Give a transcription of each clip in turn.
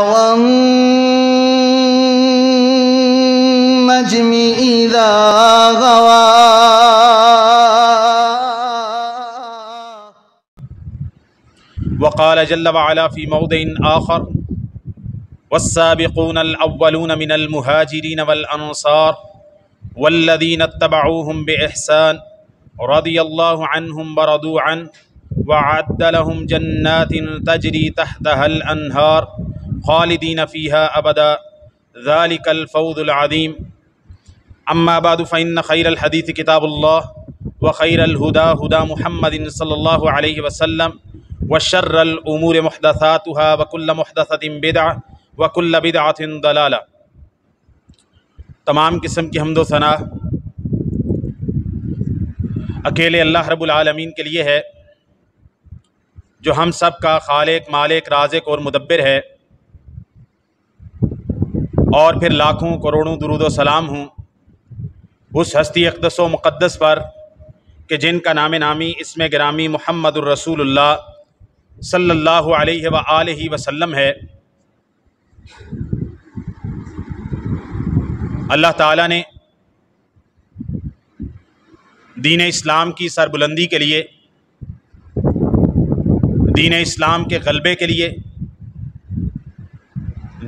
والنجم إذا غوى. وقال جل وعلا في موضع آخر والسابقون الأولون من المهاجرين والأنصار والذين اتبعوهم بإحسان رضي الله عنهم ورضوا عنه وأعد لهم جنات تجري تحتها الأنهار خالدين فيها أبدا ذلك الفوز العظيم. أما بعد فإن خير الحديث كتاب الله وخير الهدى هدى محمد صلى الله عليه وسلم وشر الأمور محدثاتها وكل محدثة بدعة وكل بدعة ضلالة. تمام قسم کی حمد و ثنا اکیلے اللہ رب العالمین کے لیے ہے جو ہم سب کا خالق، مالک، رازق اور مدبر ہے، اور پھر لاکھوں کروڑوں درود و سلام ہوں اس ہستی اقدس و مقدس پر کہ جن کا نام نامی اسم گرامی محمد الرسول اللہ صلی اللہ علیہ وآلہ وسلم ہے۔ اللہ تعالیٰ نے دین اسلام کی سربلندی کے لیے، دین اسلام کے غلبے کے لیے،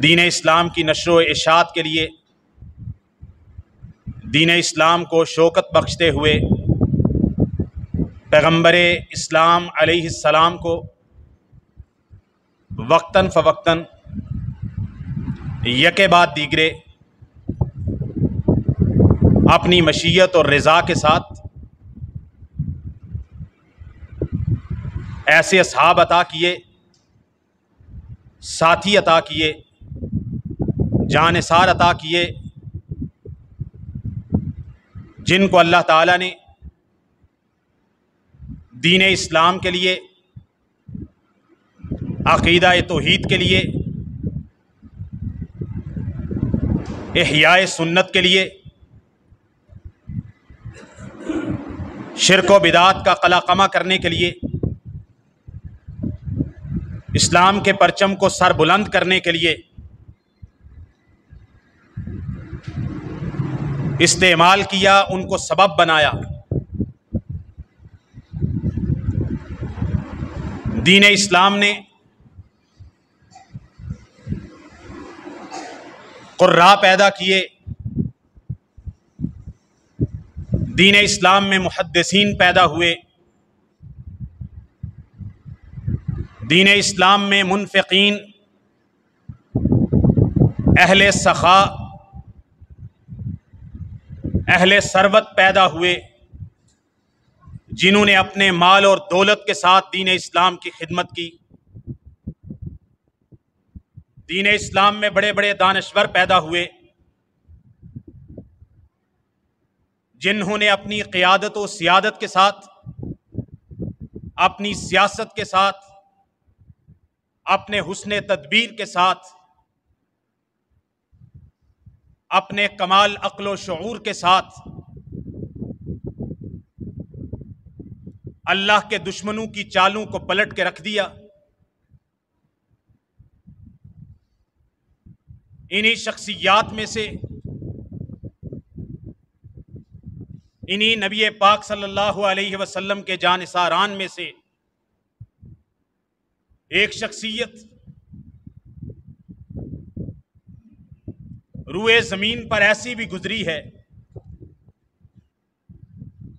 دین اسلام کی نشر و اشاعت کے لیے، دین اسلام کو شوکت بخشتے ہوئے پیغمبر اسلام علیہ السلام کو وقتاً فوقتاً یکے بعد دیگرے اپنی مشیت اور رضا کے ساتھ ایسے اصحاب عطا کیے، ساتھی عطا کیے، جانثار عطا کیے، جن کو اللہ تعالیٰ نے دین اسلام کے لیے، عقیدہ توحید کے لیے، احیاء سنت کے لیے، شرک و بدعات کا قلاقمہ کرنے کے لیے، اسلام کے پرچم کو سر بلند کرنے کے لیے استعمال کیا، ان کو سبب بنایا۔ دین اسلام نے قراء پیدا کیے، دین اسلام میں محدثین پیدا ہوئے، دین اسلام میں منفقین، اہل سخا، اہل ثروت پیدا ہوئے، جنہوں نے اپنے مال اور دولت کے ساتھ دین اسلام کی خدمت کی۔ دین اسلام میں بڑے بڑے دانشور پیدا ہوئے، جنہوں نے اپنی قیادت و سیادت کے ساتھ، اپنی سیاست کے ساتھ، اپنے حسن تدبیر کے ساتھ، اپنے کمال عقل و شعور کے ساتھ اللہ کے دشمنوں کی چالوں کو پلٹ کے رکھ دیا۔ انہی شخصیات میں سے، انہی نبی پاک صلی اللہ علیہ وسلم کے جانثاران میں سے ایک شخصیت روئے زمین پر ایسی بھی گزری ہے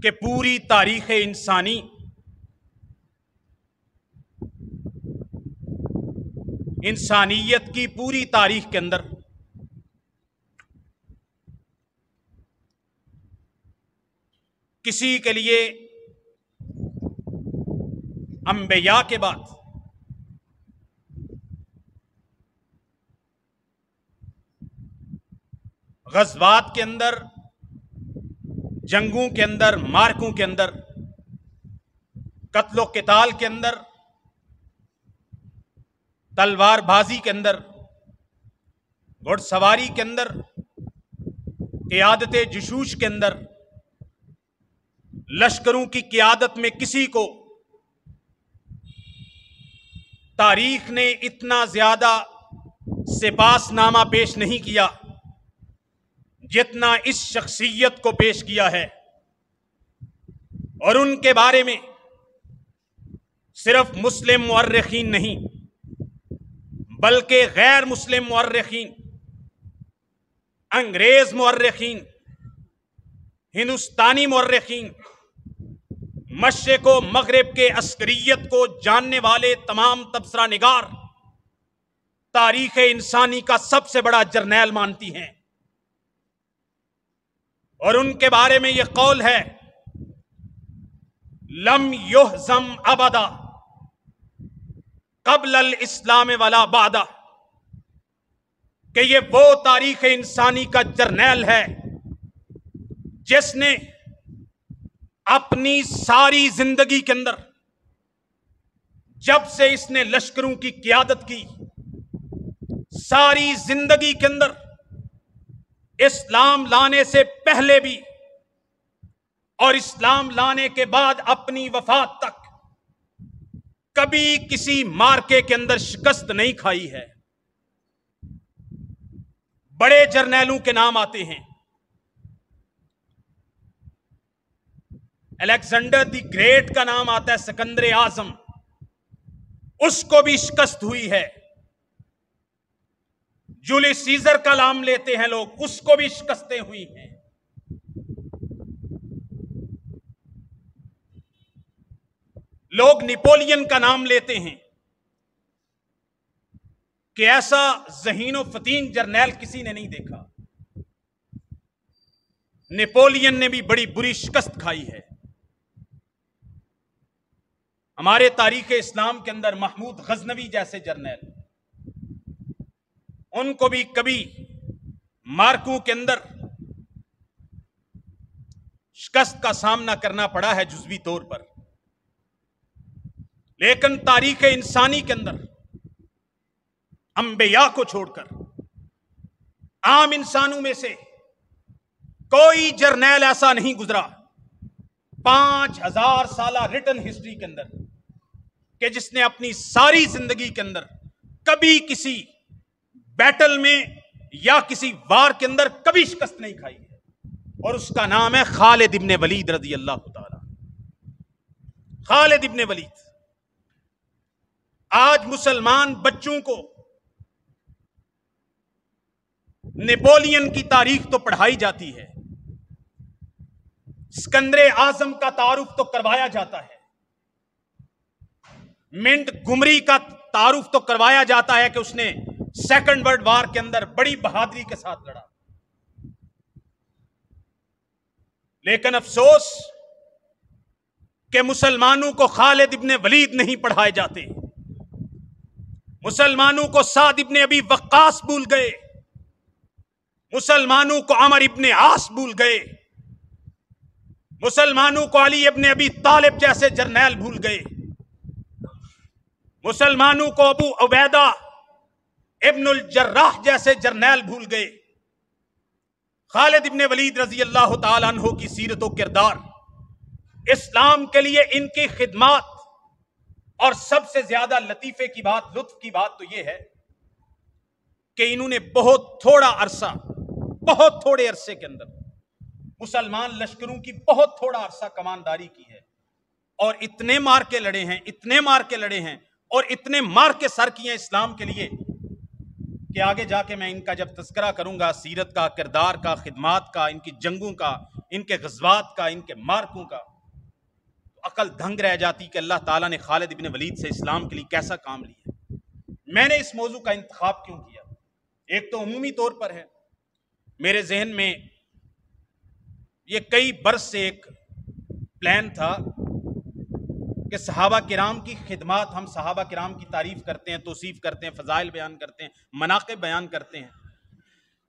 کہ پوری تاریخ انسانی انسانیت کی پوری تاریخ کے اندر کسی کے لیے انبیاء کے بعد غزوات کے اندر، جنگوں کے اندر، مارکوں کے اندر، قتل و قتال کے اندر، تلوار بازی کے اندر، گھڑ سواری کے اندر، قیادت جشوش کے اندر، لشکروں کی قیادت میں کسی کو تاریخ نے اتنا زیادہ سپاس نامہ پیش نہیں کیا جتنا اس شخصیت کو پیش کیا ہے، اور ان کے بارے میں صرف مسلم مورخین نہیں بلکہ غیر مسلم مورخین، انگریز مورخین، ہندوستانی مورخین، مشرق و مغرب کے عسکریت کو جاننے والے تمام تبصرہ نگار تاریخ انسانی کا سب سے بڑا جرنیل مانتی ہیں، اور ان کے بارے میں یہ قول ہے لم یہزم ابدا قبل الاسلام ولا بعدہ، کہ یہ وہ تاریخ انسانی کا جرنیل ہے جس نے اپنی ساری زندگی کے اندر، جب سے اس نے لشکروں کی قیادت کی، ساری زندگی کے اندر اسلام لانے سے پہلے بھی اور اسلام لانے کے بعد اپنی وفات تک کبھی کسی مارکے کے اندر شکست نہیں کھائی ہے۔ بڑے جرنیلوں کے نام آتے ہیں، الیگزینڈر دی گریٹ کا نام آتا ہے، سکندر اعظم، اس کو بھی شکست ہوئی ہے۔ جولیس سیزر کا نام لیتے ہیں لوگ، اس کو بھی شکستیں ہوئی ہیں۔ لوگ نیپولین کا نام لیتے ہیں کہ ایسا ذہین و فتین جرنیل کسی نے نہیں دیکھا۔ نیپولین نے بھی بڑی بری شکست کھائی ہے۔ ہمارے تاریخ اسلام کے اندر محمود غزنوی جیسے جرنیل، ان کو بھی کبھی مارکوں کے اندر شکست کا سامنا کرنا پڑا ہے جزوی طور پر، لیکن تاریخ انسانی کے اندر انبیاء کو چھوڑ کر عام انسانوں میں سے کوئی جرنیل ایسا نہیں گزرا 5000 سالہ ریٹن ہسٹری کے اندر کہ جس نے اپنی ساری زندگی کے اندر کبھی کسی بیٹل میں یا کسی وار کے اندر کبھی شکست نہیں کھائی ہے، اور اس کا نام ہے خالد ابن ولید رضی اللہ تعالی۔ خالد ابن ولید۔ آج مسلمان بچوں کو نیپولین کی تاریخ تو پڑھائی جاتی ہے، سکندر اعظم کا تعارف تو کروایا جاتا ہے، منٹ گمری کا تعارف تو کروایا جاتا ہے کہ اس نے سیکنڈ ورلڈ وار کے اندر بڑی بہادری کے ساتھ لڑا، لیکن افسوس کہ مسلمانوں کو خالد ابن ولید نہیں پڑھائے جاتے، مسلمانوں کو سعد ابن ابی وقاص بھول گئے، مسلمانوں کو عمر ابن عاص بھول گئے، مسلمانوں کو علی ابن ابی طالب جیسے جرنیل بھول گئے، مسلمانوں کو ابو عبیدہ ابن الجراح جیسے جرنیل بھول گئے۔ خالد ابن ولید رضی اللہ تعالیٰ عنہ کی سیرت و کردار، اسلام کے لیے ان کی خدمات، اور سب سے زیادہ لطیفے کی بات، لطف کی بات تو یہ ہے کہ انہوں نے بہت تھوڑے عرصے کے اندر مسلمان لشکروں کی بہت تھوڑا عرصہ کمانداری کی ہے، اور اتنے مار کے لڑے ہیں اور اتنے مار کے سر کیے ہیں اسلام کے لیے کہ آگے جا کے میں ان کا جب تذکرہ کروں گا، سیرت کا، کردار کا، خدمات کا، ان کی جنگوں کا، ان کے غزوات کا، ان کے مارکوں کا، تو عقل دھنگ رہ جاتی کہ اللہ تعالیٰ نے خالد ابن ولید سے اسلام کے لیے کیسا کام لیا۔ میں نے اس موضوع کا انتخاب کیوں کیا؟ ایک تو عمومی طور پر ہے، میرے ذہن میں یہ کئی برس سے ایک پلان تھا کہ صحابہ کرام کی خدمات، ہم صحابہ کرام کی تعریف کرتے ہیں، توصیف کرتے ہیں، فضائل بیان کرتے ہیں، مناقب بیان کرتے ہیں،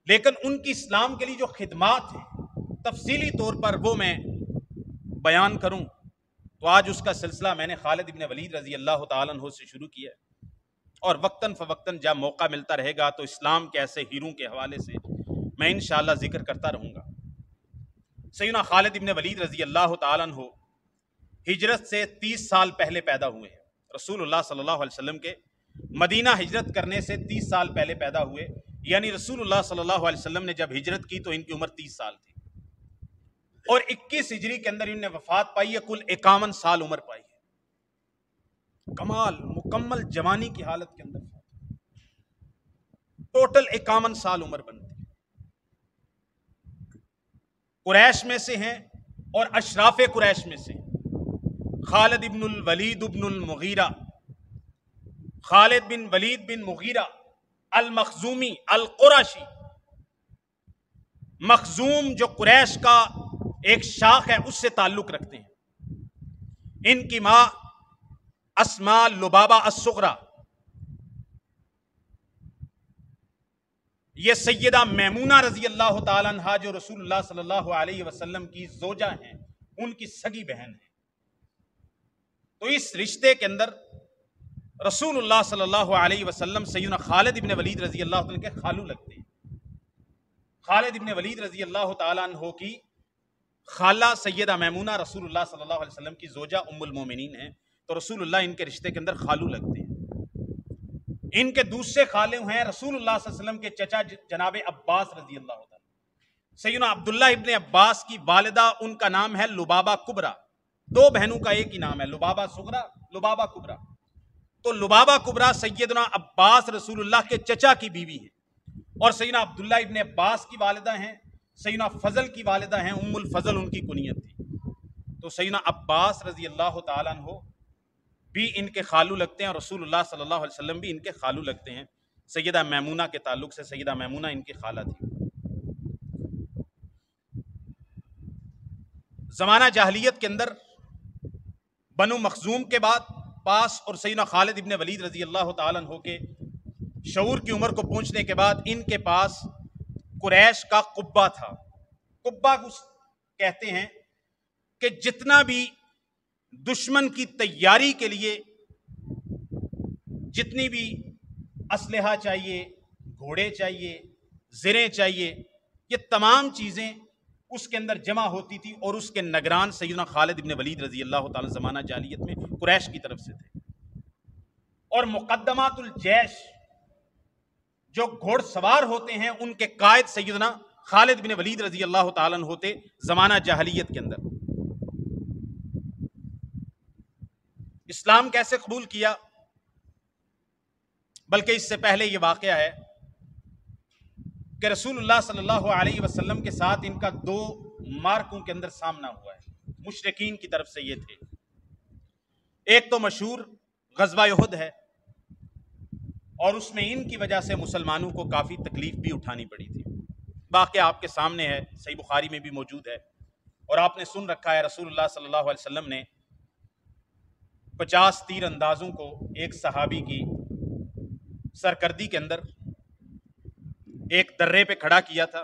لیکن ان کی اسلام کے لیے جو خدمات ہیں تفصیلی طور پر وہ میں بیان کروں، تو آج اس کا سلسلہ میں نے خالد ابن ولید رضی اللہ تعالیٰ عنہ سے شروع کیا ہے، اور وقتاً فوقتاً جب موقع ملتا رہے گا تو اسلام کے ایسے ہیروں کے حوالے سے میں انشاءاللہ ذکر کرتا رہوں گا۔ سیدنا خالد ابن ولید رضی اللہ تعالیٰ عنہ ہجرت سے 30 سال پہلے پیدا ہوئے ہیں، رسول اللہ صلی اللہ علیہ وسلم کے مدینہ ہجرت کرنے سے 30 سال پہلے پیدا ہوئے، یعنی رسول اللہ صلی اللہ علیہ وسلم نے جب ہجرت کی تو ان کی عمر 30 سال تھی، اور 21 ہجری کے اندر انہوں نے وفات پائی ہے، کل 51 سال عمر پائی ہے۔ کمال، مکمل جوانی کی حالت کے اندر، ٹوٹل 51 سال عمر بنتی ہے۔ قریش میں سے ہیں اور اشراف قریش میں سے خالد ابن الولید ابن المغیرہ، خالد بن ولید بن مغیرہ المخزومی القرشی، مخزوم جو قریش کا ایک شاخ ہے اس سے تعلق رکھتے ہیں۔ ان کی ماں اسماء لبابہ الصغریٰ، یہ سیدہ میمونہ رضی اللہ تعالیٰ عنہا جو رسول اللہ صلی اللہ علیہ وسلم کی زوجہ ہیں، ان کی سگی بہن ہے۔ تو اس رشتے کے اندر رسول اللہ صلی اللہ علیہ وسلم سیدنا خالد ابن ولید رضی اللہ تعالیٰ کے خالو لگتے ہیں۔ خالد ابن ولید رضی اللہ تعالیٰ عنہ کی خالہ سیدہ میمونہ رسول اللہ صلی اللہ علیہ وسلم کی زوجہ ام المومنین ہیں، تو رسول اللہ ان کے رشتے کے اندر خالو لگتے ہیں۔ ان کے دوسرے خالے ہیں رسول اللہ صلی اللہ علیہ وسلم کے چچا جناب عباس رضی اللہ تعالیٰ۔ سیدنا عبداللہ ابن عباس کی والدہ، ان کا نام ہے لبابہ کبریٰ، دو بہنوں کا ایک ہی نام ہے، لبابہ صغریٰ، لبابہ کبریٰ۔ تو لبابہ کبریٰ سیدنا عباس رسول اللہ کے چچا کی بیوی ہیں، اور سیدنا عبداللہ ابن عباس کی والدہ ہیں، سیدنا فضل کی والدہ ہیں ام الفضل، ان کی کنیت تھی۔ تو سیدنا عباس رضی اللہ تعالیٰ عنہ بھی ان کے خالو لگتے ہیں، اور رسول اللہ صلی اللہ علیہ وسلم بھی ان کے خالو لگتے ہیں۔ سیدہ میمونہ کے تعلق سے سیدہ میمونہ ان کی خالہ تھی۔ زمانہ جاہلیت کے اندر بنو مخزوم کے بعد پاس اور سیدنا خالد ابن ولید رضی اللہ تعالیٰ عنہ کے شعور کی عمر کو پہنچنے کے بعد ان کے پاس قریش کا قبہ تھا۔ قبہ کہتے ہیں کہ جتنا بھی دشمن کی تیاری کے لیے جتنی بھی اسلحہ چاہیے، گھوڑے چاہیے، زریں چاہیے، یہ تمام چیزیں اس کے اندر جمع ہوتی تھی، اور اس کے نگران سیدنا خالد ابن ولید رضی اللہ تعالی زمانہ جاہلیت میں قریش کی طرف سے تھے۔ اور مقدمات الجیش جو گھوڑ سوار ہوتے ہیں، ان کے قائد سیدنا خالد بن ولید رضی اللہ تعالیٰ عنہ ہوتے زمانہ جاہلیت کے اندر۔ اسلام کیسے قبول کیا؟ بلکہ اس سے پہلے یہ واقعہ ہے کہ رسول اللہ صلی اللہ علیہ وسلم کے ساتھ ان کا 2 مارکوں کے اندر سامنا ہوا ہے، مشرکین کی طرف سے یہ تھے۔ ایک تو مشہور غزوہ احد ہے، اور اس میں ان کی وجہ سے مسلمانوں کو کافی تکلیف بھی اٹھانی پڑی تھی۔ واقعہ آپ کے سامنے ہے، صحیح بخاری میں بھی موجود ہے، اور آپ نے سن رکھا ہے رسول اللہ صلی اللہ علیہ وسلم نے 50 تیر اندازوں کو ایک صحابی کی سرکردی کے اندر ایک درے پہ کھڑا کیا تھا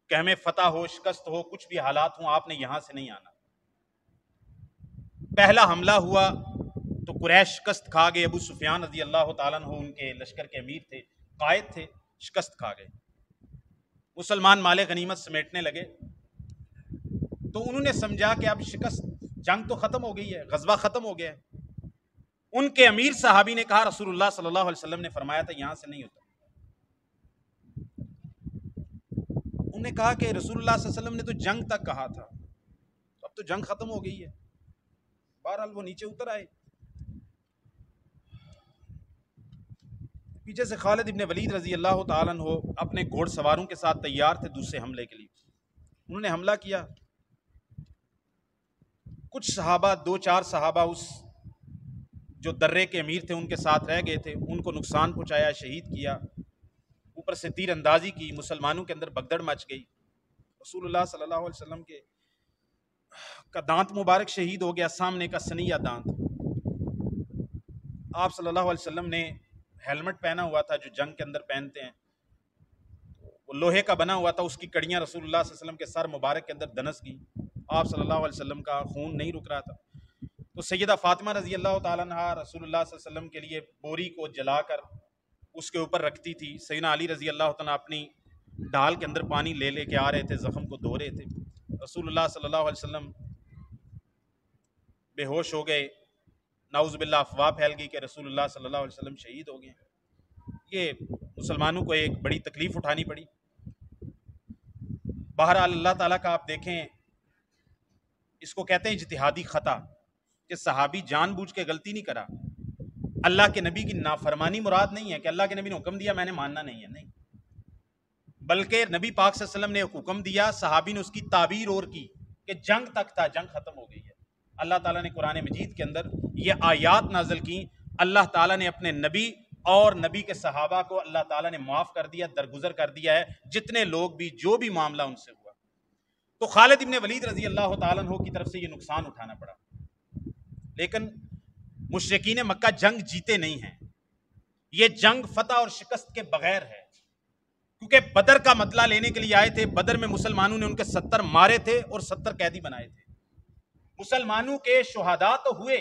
کہ ہمیں فتح ہو، شکست ہو، کچھ بھی حالات ہوں، آپ نے یہاں سے نہیں آنا۔ پہلا حملہ ہوا تو قریش شکست کھا گئے، ابو سفیان رضی اللہ تعالیٰ عنہ ان کے لشکر کے امیر تھے، قائد تھے، شکست کھا گئے۔ مسلمان مال غنیمت سمیٹنے لگے، تو انہوں نے سمجھا کہ اب شکست، جنگ تو ختم ہو گئی ہے، غزوہ ختم ہو گیا ہے۔ ان کے امیر صحابی نے کہا، رسول اللہ صلی اللہ علیہ وسلم نے فرمایا تھا یہاں سے نہیں ہوتا۔ انہوں نے کہا کہ رسول اللہ صلی اللہ علیہ وسلم نے تو جنگ تک کہا تھا، اب تو جنگ ختم ہو گئی ہے۔ بہرحال وہ نیچے اتر آئے، پیچھے سے خالد ابن ولید رضی اللہ تعالیٰ عنہ اپنے گھوڑ سواروں کے ساتھ تیار تھے دوسرے حملے کے لیے۔ انہوں نے حملہ کیا، کچھ صحابہ، 2-4 صحابہ اس جو درے کے امیر تھے ان کے ساتھ رہ گئے تھے، ان کو نقصان پہنچایا، شہید کیا، اوپر سے تیر اندازی کی، مسلمانوں کے اندر بگدڑ مچ گئی۔ رسول اللہ صلی اللہ علیہ وسلم کا دانت مبارک شہید ہو گیا، سامنے کا سنیہ دانت۔ آپ صلی اللہ علیہ وسلم نے ہیلمٹ پہنا ہوا تھا جو جنگ کے اندر پہنتے ہیں، وہ لوہے کا بنا ہوا تھا، اس کی کڑیاں رسول اللہ صلی اللہ علیہ وسلم کے سر مبارک کے اندر دنس گئی۔ آپ صلی اللہ علیہ وسلم کا خون نہیں رک رہا تھا، تو سیدہ فاطمہ رضی اللہ تعالیٰ عنہ رسول اللہ صلی اللہ علیہ وسلم کے لیے بوری کو جلا کر اس کے اوپر رکھتی تھی۔ سیدنا علی رضی اللہ تعالیٰ اپنی ڈھال کے اندر پانی لے کے آ رہے تھے، زخم کو دھو رہے تھے۔ رسول اللہ صلی اللہ علیہ وسلم بے ہوش ہو گئے، نعوذ باللہ افواہ پھیل گئی کہ رسول اللہ صلی اللہ علیہ وسلم شہید ہو گئے ہیں۔ یہ مسلمانوں کو ایک بڑی تکلیف اٹھانی پڑی۔ بہرحال اللہ تعالیٰ کا آپ دیکھیں، اس کو کہتے ہیں اجتہادی خطا، کہ صحابی جان بوجھ کے غلطی نہیں کرا۔ اللہ کے نبی کی نافرمانی مراد نہیں ہے کہ اللہ کے نبی نے حکم دیا میں نے ماننا نہیں ہے، نہیں، بلکہ نبی پاک صلی اللہ علیہ وسلم نے حکم دیا، صحابی نے اس کی تعبیر اور کی کہ جنگ تک تھا، جنگ ختم ہو گئی ہے۔ اللہ تعالیٰ نے قرآن مجید کے اندر یہ آیات نازل کی، اللہ تعالیٰ نے اپنے نبی اور نبی کے صحابہ کو اللہ تعالیٰ نے معاف کر دیا، درگزر کر دیا ہے، جتنے لوگ بھی جو بھی معاملہ ان سے ہوا۔ تو خالد ابن ولید رضی اللہ تعالیٰ عنہ کی طرف سے یہ نقصان اٹھانا پڑا، لیکن مشرکین مکہ جنگ جیتے نہیں ہیں، یہ جنگ فتح اور شکست کے بغیر ہے، کیونکہ بدر کا مطلع لینے کے لیے آئے تھے۔ بدر میں مسلمانوں نے ان کے 70 مارے تھے اور 70 قیدی بنائے تھے۔ مسلمانوں کے شہداء تو ہوئے،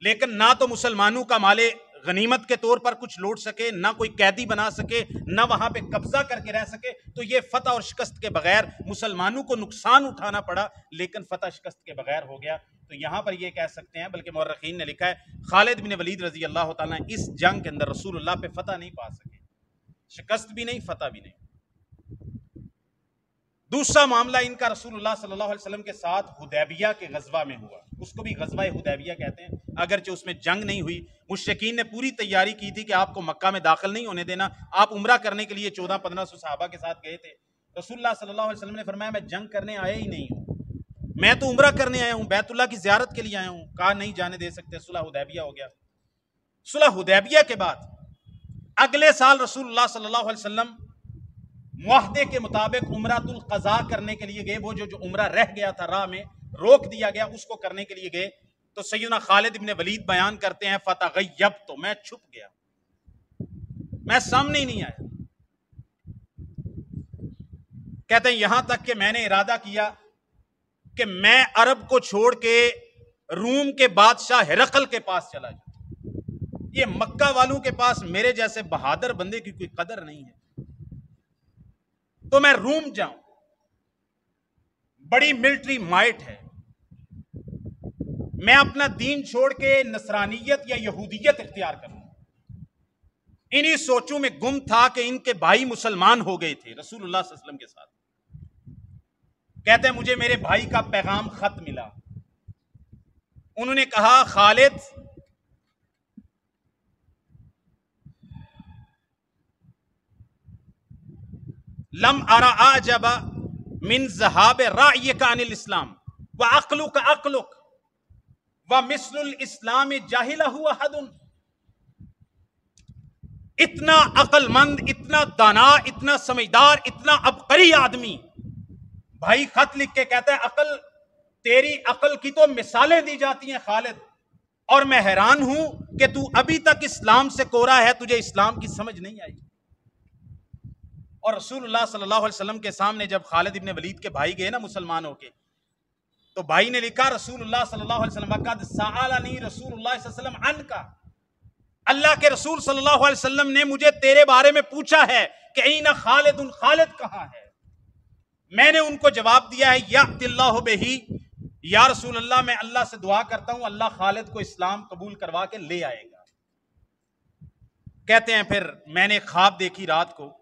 لیکن نہ تو مسلمانوں کا مال غنیمت کے طور پر کچھ لوٹ سکے، نہ کوئی قیدی بنا سکے، نہ وہاں پہ قبضہ کر کے رہ سکے۔ تو یہ فتح اور شکست کے بغیر مسلمانوں کو نقصان اٹھانا پڑا، لیکن فتح شکست کے بغیر ہو گیا۔ تو یہاں پر یہ کہہ سکتے ہیں، بلکہ مورخین نے لکھا ہے خالد بن ولید رضی اللہ تعالیٰ اس جنگ کے اندر رسول اللہ پہ فتح نہیں پا سکے، شکست بھی نہیں، فتح بھی نہیں۔ دوسرا معاملہ ان کا رسول اللہ صلی اللہ علیہ وسلم کے ساتھ حدیبیہ کے غزوہ میں ہوا، اس کو بھی غزوہ حدیبیہ کہتے ہیں، اگرچہ اس میں جنگ نہیں ہوئی۔ مشرکین نے پوری تیاری کی تھی کہ آپ کو مکہ میں داخل نہیں ہونے دینا، آپ عمرہ کرنے کے لیے 1400-1500 صحابہ کے ساتھ گئے تھے۔ رسول اللہ صلی اللہ علیہ وسلم نے فرمایا میں جنگ کرنے آیا ہی نہیں ہوں، میں تو عمرہ کرنے آیا ہوں، بیت اللہ کی زیارت کے لیے آیا ہوں۔ کہا نہیں جانے دے سکتے، صلح حدیبیہ ہو گیا۔ صلح حدیبیہ کے بعد اگلے سال رسول اللہ صلی اللہ علیہ وسلم معاہدے کے مطابق عمرۃ القضاء کرنے کے لیے گئے، وہ جو عمرہ رہ گیا تھا راہ میں روک دیا گیا، اس کو کرنے کے لیے گئے۔ تو سیدنا خالد ابن ولید بیان کرتے ہیں فتغیبت، تو میں چھپ گیا، میں سامنے ہی نہیں آیا۔ کہتے ہیں یہاں تک کہ میں نے ارادہ کیا کہ میں عرب کو چھوڑ کے روم کے بادشاہ ہرقل کے پاس چلا جاؤں، یہ مکہ والوں کے پاس میرے جیسے بہادر بندے کی کوئی قدر نہیں ہے، تو میں روم جاؤں، بڑی ملٹری مائٹ ہے، میں اپنا دین چھوڑ کے نصرانیت یا یہودیت اختیار کروں۔ انہی سوچوں میں گم تھا کہ ان کے بھائی مسلمان ہو گئے تھے رسول اللہ صلی اللہ علیہ وسلم کے ساتھ۔ کہتے ہیں مجھے میرے بھائی کا پیغام خط ملا، انہوں نے کہا خالد لم ارى اعجب من ذهاب رأيك عن الاسلام وعقلك عقلك ومثل الاسلام جاهله احد۔ اتنا عقل مند، اتنا دانا، اتنا سمجھدار، اتنا عبقری آدمی بھائی خط لکھ کے کہتا ہے عقل، تیری عقل کی تو مثالیں دی جاتی ہیں خالد، اور میں حیران ہوں کہ تو ابھی تک اسلام سے کورا ہے، تجھے اسلام کی سمجھ نہیں آئی۔ اور رسول اللہ صلی اللہ علیہ وسلم کے سامنے جب خالد ابن ولید کے بھائی گئے نا مسلمان ہو کے، تو بھائی نے لکھا رسول اللہ صلی اللہ علیہ وسلم قد سألنی رسول اللہ صلی اللہ علیہ وسلم عنکا، اللہ کے رسول صلی اللہ علیہ وسلم نے مجھے تیرے بارے میں پوچھا ہے کہ این خالد، خالد کہاں ہے؟ میں نے ان کو جواب دیا ہے یأتی اللہ بہی، یا رسول اللہ میں اللہ سے دعا کرتا ہوں اللہ خالد کو اسلام قبول کروا کے لے آئے گا۔ کہتے ہیں پھر میں نے خواب دیکھی رات کو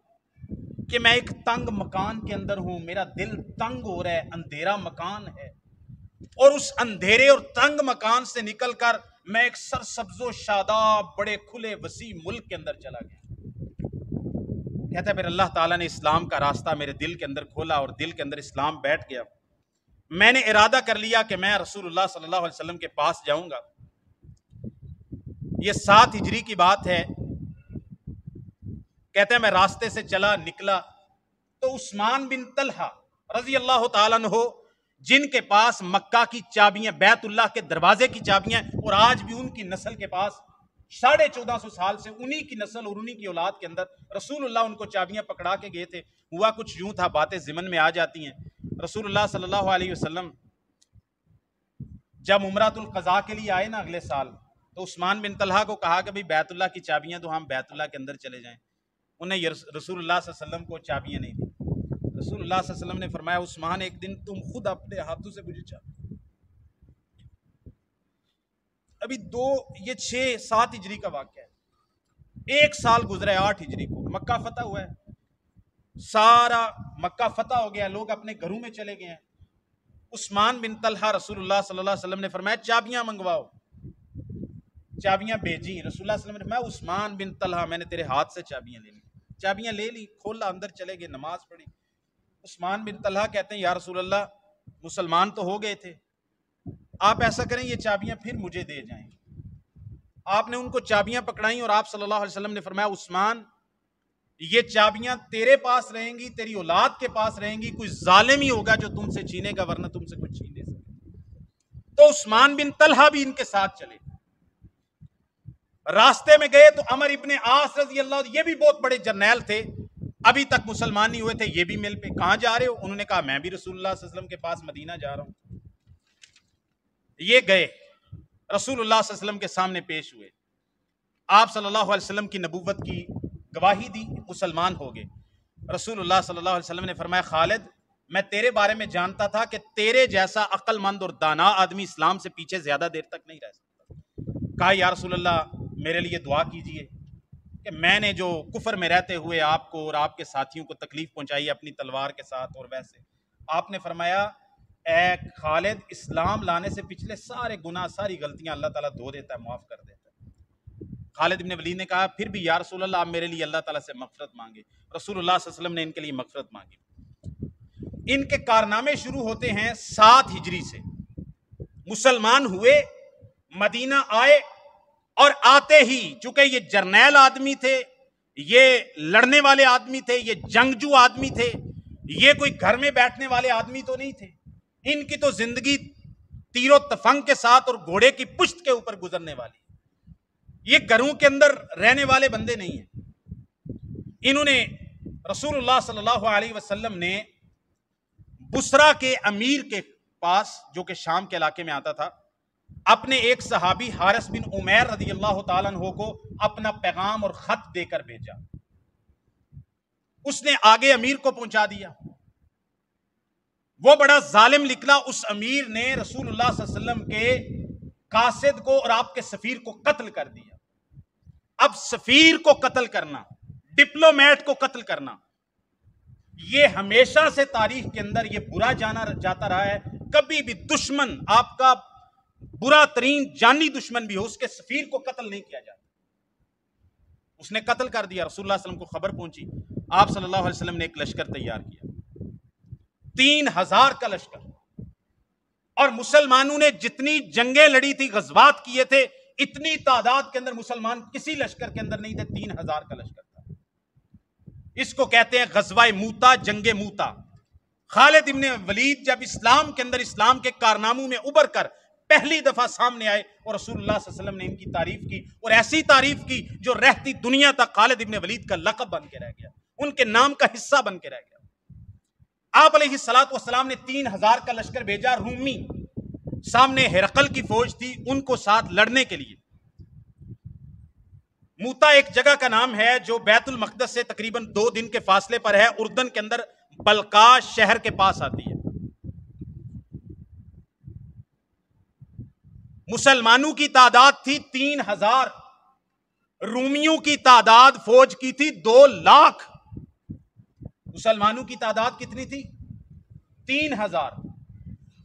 کہ میں ایک تنگ مکان کے اندر ہوں، میرا دل تنگ ہو رہا ہے، اندھیرا مکان ہے، اور اس اندھیرے اور تنگ مکان سے نکل کر میں ایک سرسبز و شاداب بڑے کھلے وسیع ملک کے اندر چلا گیا۔ کہتا ہے پھر اللہ تعالیٰ نے اسلام کا راستہ میرے دل کے اندر کھولا اور دل کے اندر اسلام بیٹھ گیا۔ میں نے ارادہ کر لیا کہ میں رسول اللہ صلی اللہ علیہ وسلم کے پاس جاؤں گا۔ یہ 7 ہجری کی بات ہے۔ کہتے ہیں میں راستے سے چلا نکلا تو عثمان بن طلحہ رضی اللہ تعالیٰ عنہ، جن کے پاس مکہ کی چابیاں، بیت اللہ کے دروازے کی چابیاں، اور آج بھی ان کی نسل کے پاس 1450 سال سے انہی کی نسل اور انہی کی اولاد کے اندر رسول اللہ ان کو چابیاں پکڑا کے گئے تھے۔ ہوا کچھ یوں تھا، باتیں ضمن میں آ جاتی ہیں۔ رسول اللہ صلی اللہ علیہ وسلم جب عمرۃ القضاء کے لیے آئے نا اگلے سال، تو عثمان بن طلحہ کو کہا کہ بھئی بیت اللہ کی چابیاں تو ہم بیت اللہ کے اندر چلے جائیں۔ انہیں رسول اللہ صلی اللہ علیہ وسلم کو چابیاں نہیں دی۔ رسول اللہ صلی اللہ علیہ وسلم نے فرمایا عثمان ایک دن تم خود اپنے ہاتھوں سے مجھے چابی، ابھی یہ 6-7 ہجری کا واقعہ ہے، 1 سال گزرا ہے 8 ہجری کو مکہ فتح ہوا ہے، سارا مکہ فتح ہو گیا، لوگ اپنے گھروں میں چلے گئے ہیں۔ عثمان بن طلحہ رسول اللہ صلی اللہ علیہ وسلم نے فرمایا چابیاں منگواؤ، چابیاں بھیجی۔ رسول اللہ صلی اللہ علیہ وسلم نے فرمایا عثمان بن طلحہ میں نے تیرے ہاتھ سے چابیاں لے لی، چابیاں لے لی، کھولا، اندر چلے گئے، نماز پڑھی۔ عثمان بن طلحہ کہتے ہیں یا رسول اللہ مسلمان تو ہو گئے تھے، آپ ایسا کریں یہ چابیاں پھر مجھے دے جائیں۔ آپ نے ان کو چابیاں پکڑائیں اور آپ صلی اللہ علیہ وسلم نے فرمایا عثمان یہ چابیاں تیرے پاس رہیں گی، تیری اولاد کے پاس رہیں گی، کوئی ظالم ہی ہوگا جو تم سے چھینے گا، ورنہ تم سے کچھ چھین نہیں سکے۔ تو عثمان بن طلحہ بھی ان کے ساتھ چلے، راستے میں گئے تو عمر ابن عاص رضی اللہ عنہ، یہ بھی بہت بڑے جرنیل تھے، ابھی تک مسلمان نہیں ہوئے تھے، یہ بھی مل پہ کہاں جا رہے ہو؟ انہوں نے کہا میں بھی رسول اللہ صلی اللہ علیہ وسلم کے پاس مدینہ جا رہا ہوں۔ یہ گئے رسول اللہ صلی اللہ علیہ وسلم کے سامنے پیش ہوئے، آپ صلی اللہ علیہ وسلم کی نبوت کی گواہی دی، مسلمان ہو گئے۔ رسول اللہ صلی اللہ علیہ وسلم نے فرمایا خالد میں تیرے بارے میں جانتا تھا کہ تیرے جیسا عقل مند اور دانا آدمی اسلام سے پیچھے زیادہ دیر تک نہیں رہ سکتا۔ کہا یا رسول اللہ میرے لیے دعا کیجئے کہ میں نے جو کفر میں رہتے ہوئے آپ کو اور آپ کے ساتھیوں کو تکلیف پہنچائی اپنی تلوار کے ساتھ اور ویسے، آپ نے فرمایا اے خالد اسلام لانے سے پچھلے سارے گناہ ساری غلطیاں اللہ تعالیٰ دھو دیتا ہے، معاف کر دیتا ہے۔ خالد بن ولید نے کہا پھر بھی یا رسول اللہ آپ میرے لیے اللہ تعالیٰ سے مغفرت مانگے۔ رسول اللہ صلی اللہ علیہ وسلم نے ان کے لیے مغفرت مانگی۔ ان کے کارنامے شروع ہوتے ہیں 7 ہجری سے، مسلمان ہوئے، مدینہ آئے، اور آتے ہی چونکہ یہ جرنیل آدمی تھے، یہ لڑنے والے آدمی تھے، یہ جنگجو آدمی تھے، یہ کوئی گھر میں بیٹھنے والے آدمی تو نہیں تھے، ان کی تو زندگی تیر و تفنگ کے ساتھ اور گھوڑے کی پشت کے اوپر گزرنے والی، یہ گھروں کے اندر رہنے والے بندے نہیں ہیں۔ انہوں نے رسول اللہ صلی اللہ علیہ وسلم نے بصرہ کے امیر کے پاس جو کہ شام کے علاقے میں آتا تھا، اپنے ایک صحابی حارث بن عمیر رضی اللہ تعالیٰ عنہ کو اپنا پیغام اور خط دے کر بھیجا، اس نے آگے امیر کو پہنچا دیا، وہ بڑا ظالم نکلا، اس امیر نے رسول اللہ صلی اللہ علیہ وسلم کے قاصد کو اور آپ کے سفیر کو قتل کر دیا۔ اب سفیر کو قتل کرنا، ڈپلومیٹ کو قتل کرنا، یہ ہمیشہ سے تاریخ کے اندر یہ برا جانا جاتا رہا ہے۔ کبھی بھی دشمن، آپ کا برا ترین جانی دشمن بھی ہو، اس کے سفیر کو قتل نہیں کیا جاتا۔ اس نے قتل کر دیا، رسول اللہ صلی اللہ علیہ وسلم کو خبر پہنچی، آپ صلی اللہ علیہ وسلم نے ایک لشکر تیار کیا، 3000 کا لشکر، اور مسلمانوں نے جتنی جنگیں لڑی تھی، غزوات کیے تھے، اتنی تعداد کے اندر مسلمان کسی لشکر کے اندر نہیں تھے، 3000 کا لشکر تھا۔ اس کو کہتے ہیں غزوہ موتا، جنگ موتا۔ خالد ابن ولید جب اسلام کے اندر اسلام کے کارناموں میں ابھر کر پہلی دفعہ سامنے آئے اور رسول اللہ صلی اللہ علیہ وسلم نے ان کی تعریف کی، اور ایسی تعریف کی جو رہتی دنیا تک خالد ابن ولید کا لقب بن کے رہ گیا، ان کے نام کا حصہ بن کے رہ گیا۔ آپ علیہ الصلوۃ والسلام نے 3000 کا لشکر بھیجا، رومی، سامنے ہرقل کی فوج تھی، ان کو ساتھ لڑنے کے لیے۔ موتا ایک جگہ کا نام ہے جو بیت المقدس سے تقریباً 2 دن کے فاصلے پر ہے، اردن کے اندر بلقا شہر کے پاس آتی ہے۔ مسلمانوں کی تعداد تھی 3000، رومیوں کی تعداد فوج کی تھی 2 لاکھ۔ مسلمانوں کی تعداد کتنی تھی؟ 3000۔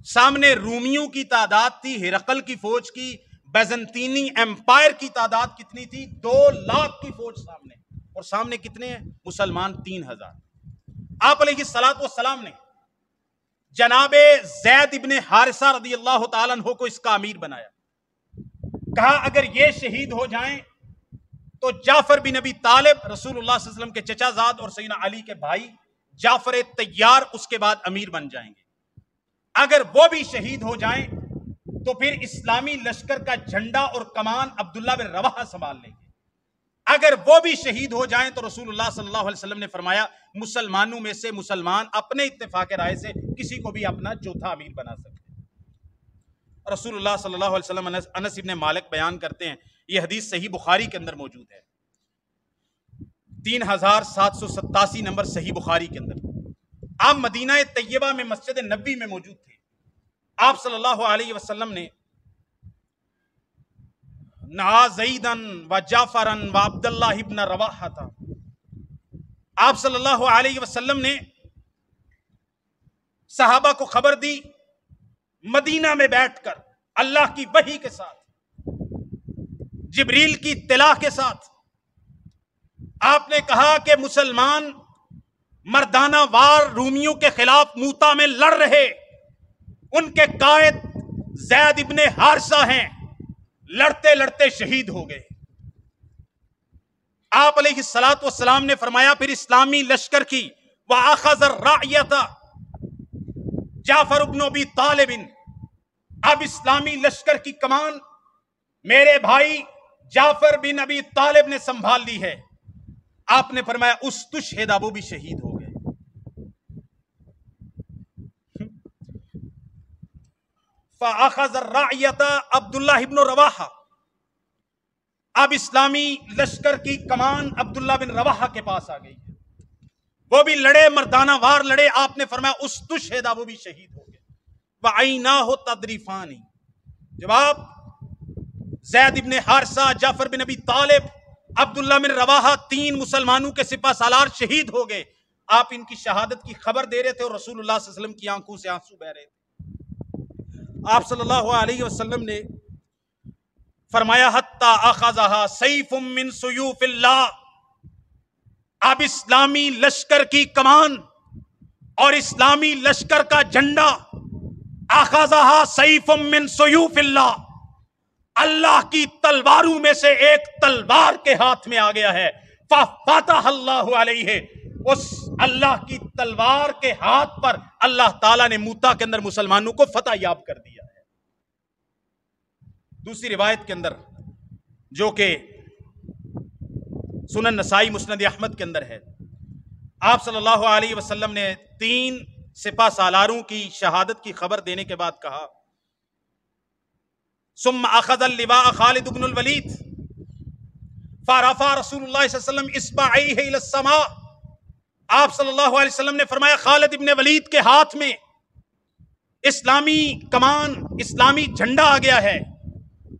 سامنے رومیوں کی تعداد تھی، ہرقل کی فوج کی، بیزنطینی ایمپائر کی تعداد کتنی تھی؟ 2 لاکھ کی فوج سامنے، اور سامنے کتنے ہیں مسلمان؟ 3000۔ آپ علیہ الصلوۃ والسلام نے جناب زید ابن حارثہ رضی اللہ تعالیٰ عنہ کو اس کا امیر بنایا، کہا اگر یہ شہید ہو جائیں تو جعفر بن ابی طالب رسول اللہ صلی اللہ علیہ وسلم کے چچا زاد اور سیدنا علی کے بھائی جعفر طیار اس کے بعد امیر بن جائیں گے۔ اگر وہ بھی شہید ہو جائیں تو پھر اسلامی لشکر کا جھنڈا اور کمان عبداللہ بن رواحہ سنبھال لیں گے۔ اگر وہ بھی شہید ہو جائیں تو رسول اللہ صلی اللہ علیہ وسلم نے فرمایا مسلمانوں میں سے مسلمان اپنے اتفاق رائے سے کسی کو بھی اپنا چوتھا امیر بنا سکتے ہیں۔ رسول اللہ صلی اللہ علیہ وسلم، انس ابن مالک بیان کرتے ہیں، یہ حدیث صحیح بخاری کے اندر موجود ہے، 3787 نمبر صحیح بخاری کے اندر۔ آپ مدینہ طیبہ میں مسجد نبوی میں موجود تھے، آپ صلی اللہ علیہ وسلم نے نہا زیدن و جعفرن و عبداللہ ابن رواحہ تھا۔ آپ صلی اللہ علیہ وسلم نے صحابہ کو خبر دی مدینہ میں بیٹھ کر اللہ کی وحی کے ساتھ، جبریل کی اطلاع کے ساتھ۔ آپ نے کہا کہ مسلمان مردانہ وار رومیوں کے خلاف موتا میں لڑ رہے، ان کے قائد زید ابن حارثہ ہیں، لڑتے لڑتے شہید ہو گئے۔ آپ علیہ الصلوۃ والسلام نے فرمایا پھر اسلامی لشکر کی وَأَخَذَ الرَّعْيَةَ جعفر ابن ابی طالب، اب اسلامی لشکر کی کمان میرے بھائی جعفر بن ابی طالب نے سنبھال لی ہے۔ آپ نے فرمایا استشہد، وہ بھی شہید ہو گئے۔ فَأَخَذَ الرَّعْيَةَ عبداللہ ابن رواحہ، اب اسلامی لشکر کی کمان عبداللہ بن رواحہ کے پاس آ گئی ہے، وہ بھی لڑے، مردانہ وار لڑے۔ آپ نے فرمایا استشہد، وہ بھی شہید ہو گئے۔ وَعَيْنَاهُ تَذْرِفَانِ، جب آپ زید ابن حارثہ، جعفر بن ابی طالب، عبداللہ بن رواحہ، تین مسلمانوں کے سپہ سالار شہید ہو گئے، آپ ان کی شہادت کی خبر دے رہے تھے اور رسول اللہ صلی اللہ علیہ وسلم کی آنکھوں سے آنسو بہ رہے تھے۔ آپ صلی اللہ علیہ وسلم نے فرمایا حتی اخذہا سیف من سیوف اللہ، اب اسلامی لشکر کی کمان اور اسلامی لشکر کا جھنڈا اخذہا سیف من سیوف اللہ، اللہ کی تلواروں میں سے ایک تلوار کے ہاتھ میں آ گیا ہے۔ فَفَتَحَ اللَّهُ عَلَيْهِ، اس اللہ کی تلوار کے ہاتھ پر اللہ تعالیٰ نے موتا کے اندر مسلمانوں کو فتح یاب کر دیا ہے۔ دوسری روایت کے اندر جو کہ سنن نسائی مسند احمد کے اندر ہے، آپ صلی اللہ علیہ وسلم نے تین سپہ سالاروں کی شہادت کی خبر دینے کے بعد کہا ثم اخذ اللواء خالد بن الولید فرفع رسول اللہ صلی اللہ علیہ وسلم اصبعیہ الی السماء، آپ صلی اللہ علیہ وسلم نے فرمایا خالد ابن ولید کے ہاتھ میں اسلامی کمان، اسلامی جھنڈا آ گیا ہے،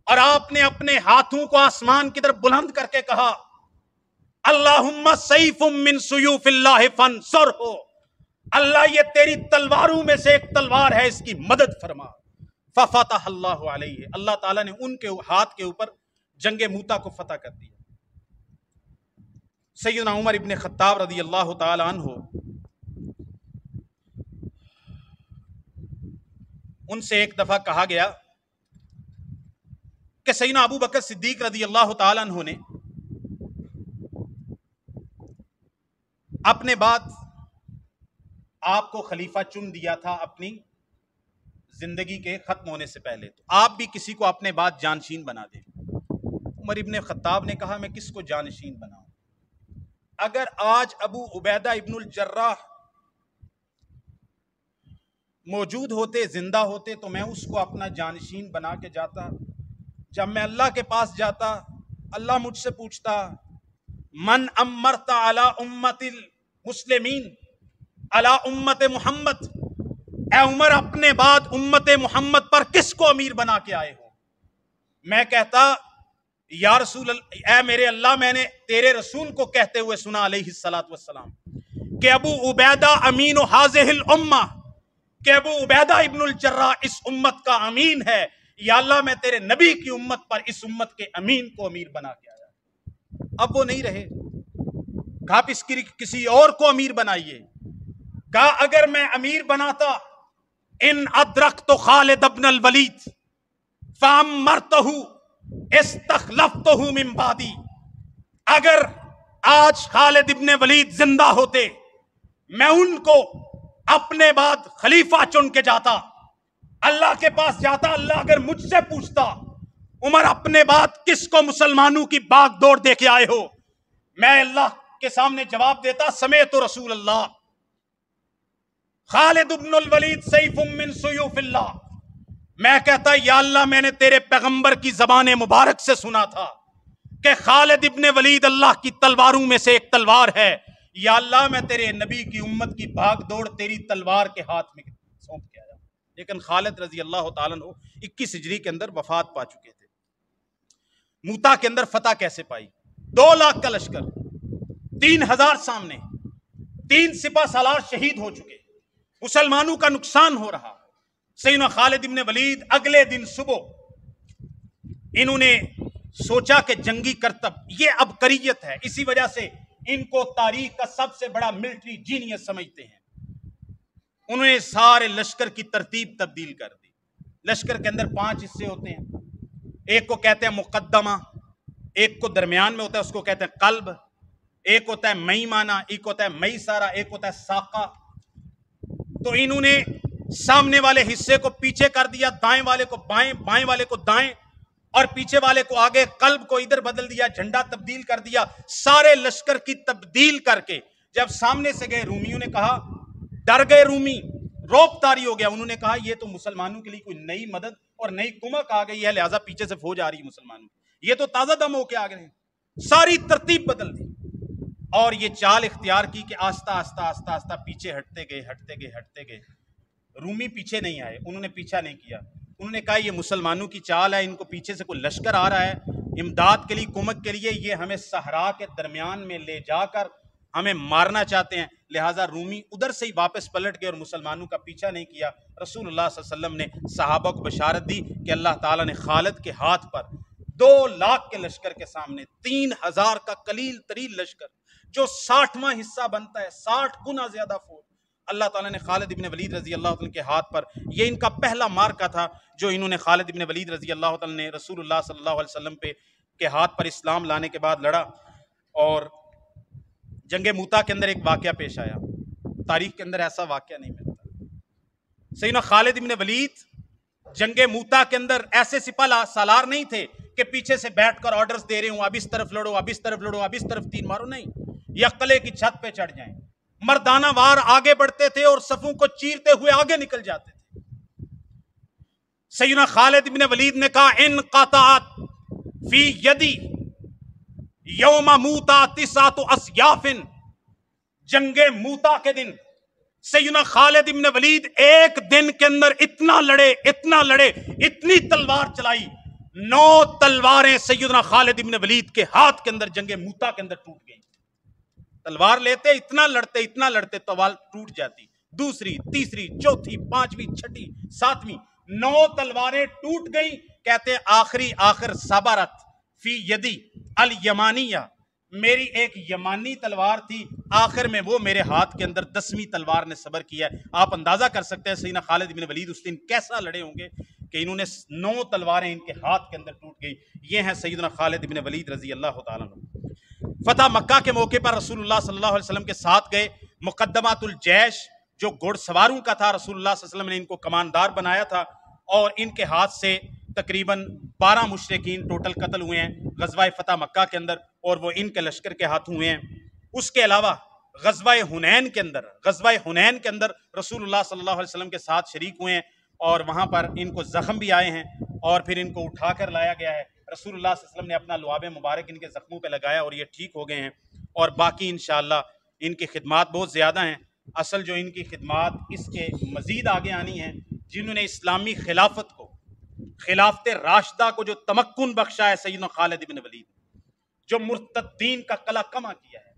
اور آپ نے اپنے ہاتھوں کو آسمان کی طرف بلند کر کے کہا اللہم سیف من سیوف اللہ فانصرہ، اللہ یہ تیری تلواروں میں سے ایک تلوار ہے، اس کی مدد فرما۔ ففتح اللہ علیہ، اللہ تعالیٰ نے ان کے ہاتھ کے اوپر جنگ موتا کو فتح کر دیا۔ سیدنا عمر ابن خطاب رضی اللہ تعالی عنہ، ان سے ایک دفعہ کہا گیا کہ سیدنا ابو بکر صدیق رضی اللہ تعالی عنہ نے اپنے بعد آپ کو خلیفہ چن دیا تھا اپنی زندگی کے ختم ہونے سے پہلے، تو آپ بھی کسی کو اپنے بعد جانشین بنا دیں۔ عمر ابن خطاب نے کہا میں کس کو جانشین بناؤں؟ اگر آج ابو عبیدہ ابن الجراح موجود ہوتے، زندہ ہوتے، تو میں اس کو اپنا جانشین بنا کے جاتا۔ جب میں اللہ کے پاس جاتا، اللہ مجھ سے پوچھتا من امرت علی امت المسلمین علی امت محمد، اے عمر اپنے بعد امت محمد پر کس کو امیر بنا کے آئے ہو؟ میں کہتا یا رسول اللہ، اے میرے اللہ، میں نے تیرے رسول کو کہتے ہوئے سنا علیہ الصلوۃ والسلام کہ ابو عبیدہ امین ہذہ الامہ، کہ ابو عبیدہ ابن الجراح اس امت کا امین ہے، یا اللہ میں تیرے نبی کی امت پر اس امت کے امین کو امیر بنا کے آیا۔ اب وہ نہیں رہے، کہا کسی اور کو امیر بنائیے۔ کہا اگر میں امیر بناتا ان ادرکت خالد ابن الولید فامرتہ استخلفتہ من بعدی، اگر آج خالد ابن ولید زندہ ہوتے میں ان کو اپنے بعد خلیفہ چن کے جاتا، اللہ کے پاس جاتا، اللہ اگر مجھ سے پوچھتا عمر اپنے بعد کس کو مسلمانوں کی باغ دوڑ دے کے آئے ہو، میں اللہ کے سامنے جواب دیتا سمیت رسول اللہ، خالد ابن الولید سیف من سیوف اللہ، میں کہتا یا اللہ میں نے تیرے پیغمبر کی زبان مبارک سے سنا تھا کہ خالد ابن ولید اللہ کی تلواروں میں سے ایک تلوار ہے، یا اللہ میں تیرے نبی کی امت کی بھاگ دوڑ تیری تلوار کے ہاتھ میں سونپ کے آیا۔ لیکن خالد رضی اللہ تعالیٰ عنہ 21 ہجری کے اندر وفات پا چکے تھے۔ موتا کے اندر فتح کیسے پائی؟ 2 لاکھ کا لشکر، 3000 سامنے، 3 سپہ سالار شہید ہو چکے، مسلمانوں کا نقصان ہو رہا۔ سیدنا خالد ابن ولید اگلے دن صبح انہوں نے سوچا کہ جنگی کرتب یہ عبقریت ہے، اسی وجہ سے ان کو تاریخ کا سب سے بڑا ملٹری جینیس سمجھتے ہیں۔ انہوں نے سارے لشکر کی ترتیب تبدیل کر دی۔ لشکر کے اندر 5 حصے ہوتے ہیں، ایک کو کہتے ہیں مقدمہ، ایک کو درمیان میں ہوتا ہے اس کو کہتے ہیں قلب، ایک ہوتا ہے میمانہ، ایک ہوتا ہے میسارہ، ایک ہوتا ہے ساقہ۔ تو انہوں نے سامنے والے حصے کو پیچھے کر دیا، دائیں والے کو بائیں، بائیں والے کو دائیں، اور پیچھے والے کو آگے، قلب کو ادھر بدل دیا، جھنڈا تبدیل کر دیا۔ سارے لشکر کی تبدیل کر کے جب سامنے سے گئے، رومیوں نے کہا، ڈر گئے رومی، روب طاری ہو گیا۔ انہوں نے کہا یہ تو مسلمانوں کے لیے کوئی نئی مدد اور نئی کمک آ گئی ہے، لہٰذا پیچھے سے فوج آ رہی ہے مسلمانوں، یہ تو تازہ دم ہو کے آ گئے۔ ساری ترتیب بدل دی اور یہ چال اختیار کی کہ آہستہ آہستہ آہستہ آہستہ پیچھے ہٹتے گئے، ہٹتے گئے، ہٹتے گئے۔ رومی پیچھے نہیں آئے، انہوں نے پیچھا نہیں کیا۔ انہوں نے کہا یہ مسلمانوں کی چال ہے، ان کو پیچھے سے کوئی لشکر آ رہا ہے امداد کے لیے، کمک کے لیے، یہ ہمیں صحرا کے درمیان میں لے جا کر ہمیں مارنا چاہتے ہیں، لہٰذا رومی ادھر سے ہی واپس پلٹ گئے اور مسلمانوں کا پیچھا نہیں کیا۔ رسول اللہ صلی اللہ علیہ وسلم نے صحابہ کو بشارت دی کہ اللہ تعالیٰ نے خالد کے ہاتھ پر 2 لاکھ کے لشکر کے سامنے 3000 کا قلیل ترین لشکر جو 60واں حصہ بنتا ہے، 60 گنا زیادہ فوج، اللہ تعالیٰ نے خالد ابن ولید رضی اللہ عنہ کے ہاتھ پر، یہ ان کا پہلا مارکا تھا جو انہوں نے خالد ابن ولید رضی اللہ عنہ نے رسول اللہ صلی اللہ علیہ وسلم کے ہاتھ پر اسلام لانے کے بعد لڑا۔ اور جنگ موتا کے اندر ایک واقعہ پیش آیا، تاریخ کے اندر ایسا واقعہ نہیں ملتا۔ سیدنا خالد ابن ولید جنگ موتا کے اندر ایسے سپہ سالار نہیں تھے کہ پیچھے سے بیٹھ کر آرڈرز دے رہے ہوں، اب اس طرف لڑو، اب اس طرف لڑو، اب اس طرف تیر مارو، نہیں، یا قلعے کی چھت پہ چڑھ جائیں، مردانہ وار آگے بڑھتے تھے اور صفوں کو چیرتے ہوئے آگے نکل جاتے تھے۔ سیدنا خالد ابن ولید نے کہا ان قطعت فی یدی یوم موتا 9 اسیاف، جنگ موتا کے دن سیدنا خالد ابن ولید ایک دن کے اندر اتنا لڑے، اتنی تلوار چلائی، 9 تلواریں سیدنا خالد ابن ولید کے ہاتھ کے اندر جنگ موتا کے اندر ٹوٹ گئی۔ تلوار لیتے، اتنا لڑتے تلوار ٹوٹ جاتی، دوسری، تیسری، چوتھی، 5ویں، 6ٹھی، 7ویں، 9 تلواریں ٹوٹ گئی۔ کہتے آخر صبرت فی یدی الیمانیہ، میری ایک یمانی تلوار تھی، آخر میں وہ میرے ہاتھ کے اندر 10ویں تلوار نے صبر کیا ہے۔ آپ اندازہ کر سکتے ہیں سیدنا خالد ابن ولید اس دن کیسا لڑے ہوں گے کہ انہوں نے 9 تلواریں ان کے ہاتھ کے اندر ٹوٹ گئی۔ یہ ہیں سیدنا خالد ابن ولید رضی اللہ تعالیٰ عنہ۔ فتح مکہ کے موقع پر رسول اللہ صلی اللہ علیہ وسلم کے ساتھ گئے، مقدمات الجیش جو گھوڑ سواروں کا تھا، رسول اللہ صلی اللہ علیہ وسلم نے ان کو کماندار بنایا تھا، اور ان کے ہاتھ سے تقریباً 12 مشرکین ٹوٹل قتل ہوئے ہیں غزوہ فتح مکہ کے اندر، اور وہ ان کے لشکر کے ہاتھوں ہوئے ہیں۔ اس کے علاوہ غزوہ حنین کے اندر رسول اللہ صلی اللہ علیہ وسلم کے ساتھ شریک ہوئے ہیں، اور وہاں پر ان کو زخم بھی آئے ہیں اور پھر ان کو اٹھا کر لایا گیا ہے۔ رسول اللہ صلی اللہ علیہ وسلم نے اپنا لعاب مبارک ان کے زخموں پہ لگایا اور یہ ٹھیک ہو گئے ہیں، اور باقی انشاءاللہ ان کی خدمات بہت زیادہ ہیں۔ اصل جو ان کی خدمات اس کے مزید آگے آنی ہیں، جنہوں نے اسلامی خلافت راشدہ کو جو تمکن بخشا ہے سیدنا خالد ابن ولید، جو مرتدین کا قلع کما کیا ہے،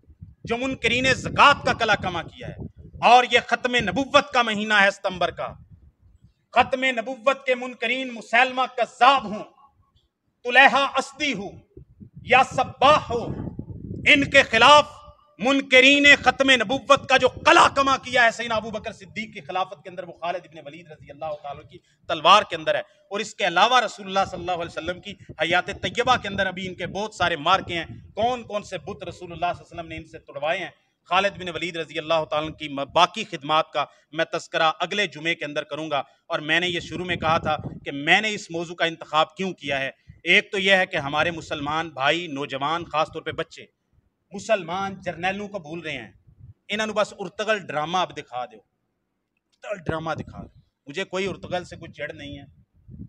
جو منکرین زکوٰۃ کا قلع کما کیا ہے، اور یہ ختم نبوت کا مہینہ ہے ستمبر کا، ختم نبوت کے منکرین مسیلمہ کذاب ہوں، طلیحہ اسدی ہو یا صباح ہو، ان کے خلاف منکرین ختم نبوت کا جو قلع کما کیا ہے سیدنا ابو بکر صدیق کی خلافت کے اندر، وہ خالد ابن ولید رضی اللہ تعالیٰ کی تلوار کے اندر ہے۔ اور اس کے علاوہ رسول اللہ صلی اللہ علیہ وسلم کی حیات طیبہ کے اندر ابھی ان کے بہت سارے مارکے ہیں، کون سے بت رسول اللہ صلی اللہ علیہ وسلم نے ان سے توڑوائے ہیں۔ خالد بن ولید رضی اللہ تعالیٰ کی باقی خدمات کا میں تذکرہ اگلے جمعے کے اندر کروں گا، اور میں نے یہ شروع میں کہا تھا کہ میں نے اس موضوع کا انتخاب کیوں کیا ہے۔ ایک تو یہ ہے کہ ہمارے مسلمان بھائی، نوجوان، خاص طور پہ بچے، مسلمان جرنیلوں کو بھول رہے ہیں، انہوں نے بس ارتغل ڈرامہ اب دکھا دو، مجھے کوئی ارتغل سے کوئی چڑھ نہیں ہے،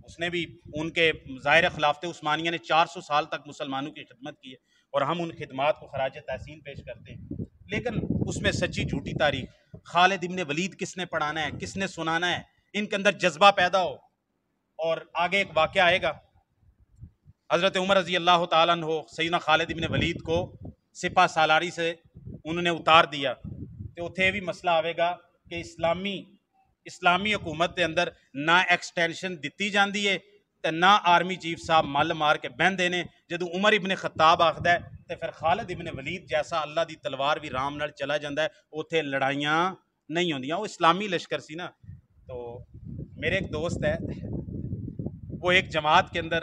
اس نے بھی ان کے ظاہر خلافت عثمانیہ نے 400 سال تک مسلمانوں کی خدمت کی ہے، اور ہم ان خدمات کو خراج تحسین پیش کرتے ہیں، لیکن اس میں سچی جھوٹی تاریخ، خالد ابن ولید کس نے پڑھانا ہے، کس نے سنانا ہے، ان کے اندر جذبہ پیدا ہو۔ اور آگے ایک واقعہ آئے گا، حضرت عمر رضی اللہ تعالیٰ عنہ سیدنا خالد ابن ولید کو سپاہ سالاری سے انہوں نے اتار دیا، تو اتنے بھی مسئلہ آئے گا کہ اسلامی حکومت کے اندر نہ ایکسٹینشن دیتی جاندی ہے تے نہ آرمی چیف صاحب مل مار کے بہن دینے۔ جدو عمر ابن خطاب آخدا ہے تے پھر خالد ابن ولید جیسا اللہ دی تلوار بھی رام نال چلا جاندہ ہے، اتنے لڑائیاں نہیں ہوندیاں، وہ اسلامی لشکر سی نا۔ تو میرے ایک دوست ہے، وہ ایک جماعت کے اندر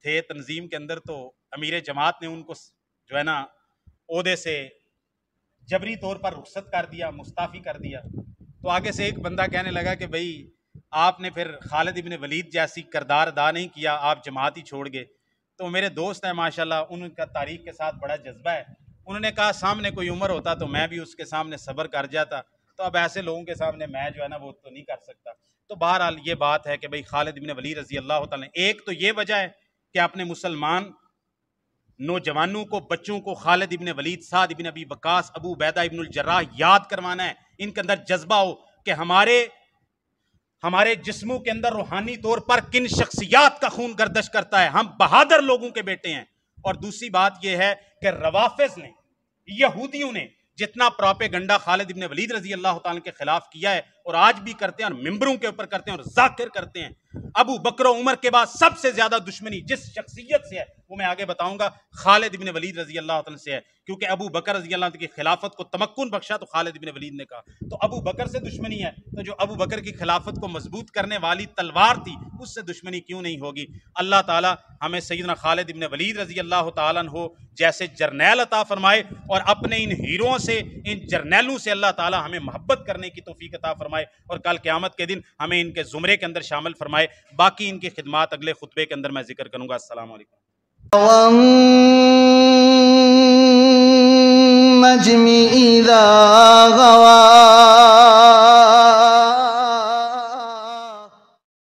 تھے، تنظیم کے اندر، تو امیر جماعت نے ان کو جو ہے نا عہدے سے جبری طور پر رخصت کر دیا، مستعفی کر دیا۔ تو آگے سے ایک بندہ کہنے لگا کہ بھئی آپ نے پھر خالد ابن ولید جیسی کردار ادا نہیں کیا، آپ جماعت ہی چھوڑ گئے۔ تو میرے دوست ہیں ماشاءاللہ، ان کا تاریخ کے ساتھ بڑا جذبہ ہے، انہوں نے کہا سامنے کوئی عمر ہوتا تو میں بھی اس کے سامنے صبر کر جاتا، تو اب ایسے لوگوں کے سامنے میں جو ہے نا وہ تو نہیں کر سکتا۔ تو بہرحال یہ بات ہے کہ بھئی خالد ابن ولید رضی اللہ تعالیٰ، ایک تو یہ وجہ ہے کہ اپنے مسلمان نوجوانوں کو، بچوں کو خالد ابن ولید، سعد ابن ابی وقاص، ابو عبیدہ ابن الجراح یاد کروانا ہے، ان کے اندر جذبہ ہو کہ ہمارے جسموں کے اندر روحانی طور پر کن شخصیات کا خون گردش کرتا ہے، ہم بہادر لوگوں کے بیٹے ہیں۔ اور دوسری بات یہ ہے کہ روافض نے، یہودیوں نے جتنا پراپیگنڈا خالد ابن ولید رضی اللہ تعالیٰ کے خلاف کیا ہے اور آج بھی کرتے ہیں اور ممبروں کے اوپر کرتے ہیں اور ذاکر کرتے ہیں، ابو بکر و عمر کے بعد سب سے زیادہ دشمنی جس شخصیت سے ہے وہ میں آگے بتاؤں گا، خالد ابن ولید رضی اللہ تعالیٰ سے ہے، کیونکہ ابو بکر رضی اللہ عنہ کی خلافت کو تمکن بخشا تو خالد ابن ولید نے کہا، تو ابو بکر سے دشمنی ہے، تو جو ابو بکر کی خلافت کو مضبوط کرنے والی تلوار تھی اس سے دشمنی کیوں نہیں ہوگی؟ اللہ تعالیٰ ہمیں سیدنا خالد ابن ولید رضی اللہ تعالیٰ عنہ جیسے جرنیل عطا فرمائے، اور اپنے ان ہیروؤں سے، ان جرنیلوں سے اللہ تعالیٰ ہمیں محبت کرنے کی توفیق عطا فرمائے، اور کل قیامت کے دن ہمیں ان کے زمرے کے اندر شامل فرمائے۔ باقی ان کی خدمات اگلے خطبے کے اندر میں ذکر کروں گا۔ السلام علیکم۔ والنجم إذا غوى